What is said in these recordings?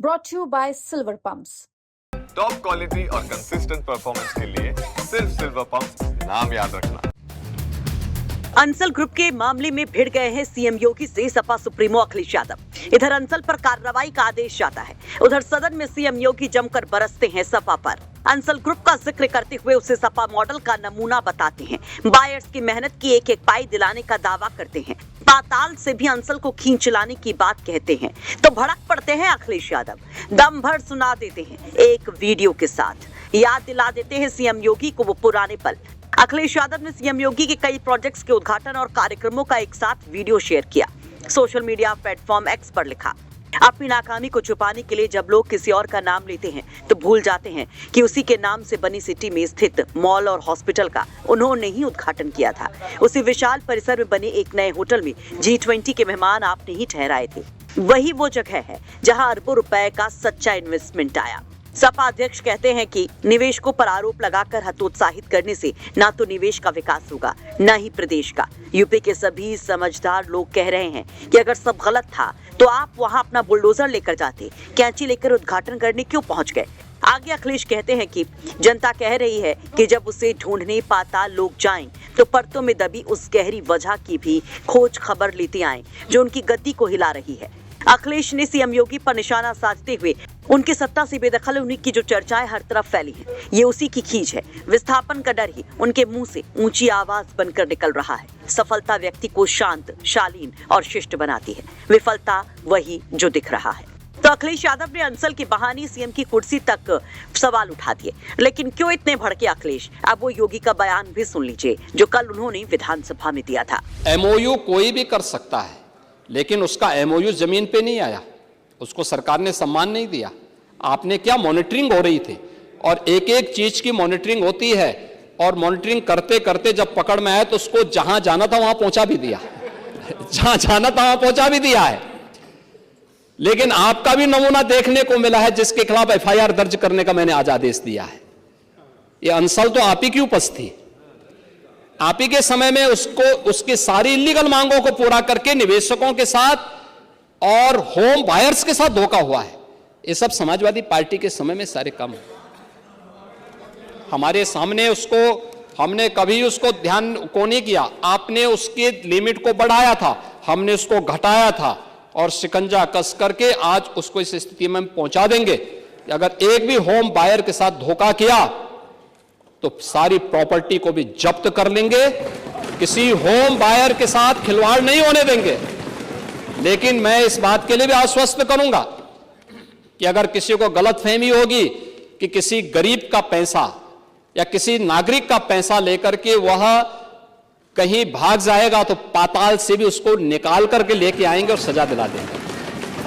brought to you by Silver Pumps. Top quality और consistent performance के लिए सिर्फ सिल्वर पंप्स, नाम याद रखना। अंसल ग्रुप के मामले में भिड़ गए हैं सीएम योगी से सपा सुप्रीमो अखिलेश यादव। इधर अंसल पर कार्रवाई का आदेश जाता है, उधर सदन में सीएम योगी जमकर बरसते हैं सपा पर। अंसल ग्रुप का जिक्र करते हुए उसे सपा मॉडल का नमूना बताते हैं। बायर्स की मेहनत की एक एक पाई दिलाने का दावा करते हैं। पाताल से भी अंसल को खींच लाने की बात कहते हैं तो भड़क पड़ते हैं अखिलेश यादव। दम भर सुना देते हैं एक वीडियो के साथ, याद दिला देते हैं सीएम योगी को वो पुराने पल। अखिलेश यादव ने सीएम योगी के कई प्रोजेक्ट्स के उद्घाटन और कार्यक्रमों का एक साथ वीडियो शेयर किया। सोशल मीडिया प्लेटफॉर्म एक्स पर लिखा, अपनी नाकामी को छुपाने के लिए जब लोग किसी और का नाम लेते हैं तो भूल जाते हैं कि उसी के नाम से बनी सिटी में स्थित मॉल और हॉस्पिटल का उन्होंने ही उद्घाटन किया था। उसी विशाल परिसर में बने एक नए होटल में G20 के मेहमान आपने ही ठहराए थे। वही वो जगह है जहां अरबों रुपए का सच्चा इन्वेस्टमेंट आया। सपा अध्यक्ष कहते हैं कि निवेशकों पर आरोप लगाकर हतोत्साहित करने से न तो निवेश का विकास होगा न ही प्रदेश का। यूपी के सभी समझदार लोग कह रहे हैं कि अगर सब गलत था तो आप वहां अपना बुलडोजर लेकर जाते, कैंची लेकर उद्घाटन करने क्यों पहुंच गए। आगे अखिलेश कहते हैं कि जनता कह रही है कि जब उसे ढूंढने पाताल लोग जाएं तो परतों में दबी उस गहरी वजह की भी खोज खबर लेते आएं जो उनकी गद्दी को हिला रही है। अखिलेश ने सीएम योगी पर निशाना साधते हुए उनकी सत्ता से बेदखल होने की जो चर्चाएं हर तरफ फैली हैं, ये उसी की खींच है। विस्थापन का डर ही उनके मुंह से ऊंची आवाज बनकर निकल रहा है। सफलता व्यक्ति को शांत, शालीन और शिष्ट बनाती है, विफलता वही जो दिख रहा है। तो अखिलेश यादव ने अंसल की बहानी सीएम की कुर्सी तक सवाल उठा दिए, लेकिन क्यों इतने भड़के अखिलेश? अब वो योगी का बयान भी सुन लीजिए जो कल उन्होंने विधानसभा में दिया था। MOU कोई भी कर सकता है, लेकिन उसका MOU जमीन पे नहीं आया, उसको सरकार ने सम्मान नहीं दिया। आपने क्या, मॉनिटरिंग हो रही थी और एक एक चीज की मॉनिटरिंग होती है और मॉनिटरिंग करते करते जब पकड़ में आया तो उसको जहां जाना था वहां पहुंचा भी दिया जहां जाना था वहां पहुंचा भी दिया है। लेकिन आपका भी नमूना देखने को मिला है जिसके खिलाफ FIR दर्ज करने का मैंने आज आदेश दिया है। ये अंसल तो आप ही की उपज थी, आप ही के समय में उसको उसकी सारी इलीगल मांगों को पूरा करके निवेशकों के साथ और होम बायर्स के साथ धोखा हुआ है। ये सब समाजवादी पार्टी के समय में सारे काम हमारे सामने, उसको हमने कभी उसको ध्यान को नहीं किया। आपने उसके लिमिट को बढ़ाया था, हमने उसको घटाया था और शिकंजा कस करके आज उसको इस स्थिति में पहुंचा देंगे कि अगर एक भी होम बायर के साथ धोखा किया तो सारी प्रॉपर्टी को भी जब्त कर लेंगे। किसी होम बायर के साथ खिलवाड़ नहीं होने देंगे। लेकिन मैं इस बात के लिए भी आश्वस्त करूंगा कि अगर किसी को गलतफहमी होगी कि किसी गरीब का पैसा या किसी नागरिक का पैसा लेकर के वह कहीं भाग जाएगा तो पाताल से भी उसको निकाल करके लेके आएंगे और सजा दिला देंगे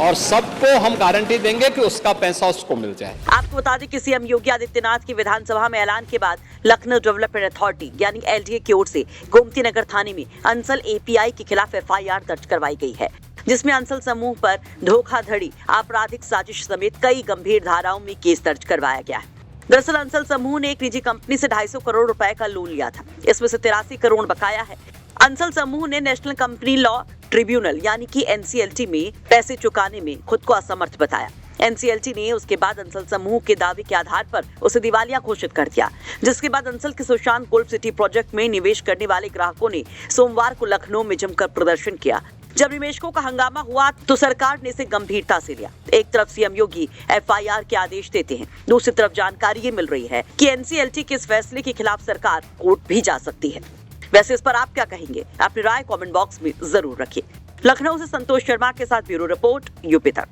और सबको हम गारंटी देंगे कि उसका पैसा उसको मिल जाए। आपको बता दें कि सीएम योगी आदित्यनाथ की विधानसभा में ऐलान के बाद लखनऊ डेवलपमेंट अथॉरिटी यानी LDA की ओर से गोमती नगर थाने में अंसल API के खिलाफ FIR दर्ज करवाई गई है, जिसमें अंसल समूह पर धोखाधड़ी, आपराधिक साजिश समेत कई गंभीर धाराओं में केस दर्ज करवाया गया है। दरअसल अंसल समूह ने एक निजी कंपनी से 250 करोड़ रुपए का लोन लिया था, इसमें से 83 करोड़ बकाया है। अंसल समूह ने नेशनल कंपनी लॉ ट्रिब्यूनल यानी कि NCLT में पैसे चुकाने में खुद को असमर्थ बताया। NCLT ने उसके बाद अंसल समूह के दावे के आधार पर उसे दिवालिया घोषित कर दिया, जिसके बाद अंसल के सुशांत गोल्फ सिटी प्रोजेक्ट में निवेश करने वाले ग्राहकों ने सोमवार को लखनऊ में जमकर प्रदर्शन किया। जब निवेशकों का हंगामा हुआ तो सरकार ने इसे गंभीरता से लिया। एक तरफ सीएम योगी FIR के आदेश देते हैं, दूसरी तरफ जानकारी ये मिल रही है कि NCLT के इस फैसले के खिलाफ सरकार कोर्ट भी जा सकती है। वैसे इस पर आप क्या कहेंगे? अपनी राय कमेंट बॉक्स में जरूर रखिए। लखनऊ से संतोष शर्मा के साथ ब्यूरो रिपोर्ट, यूपी तक।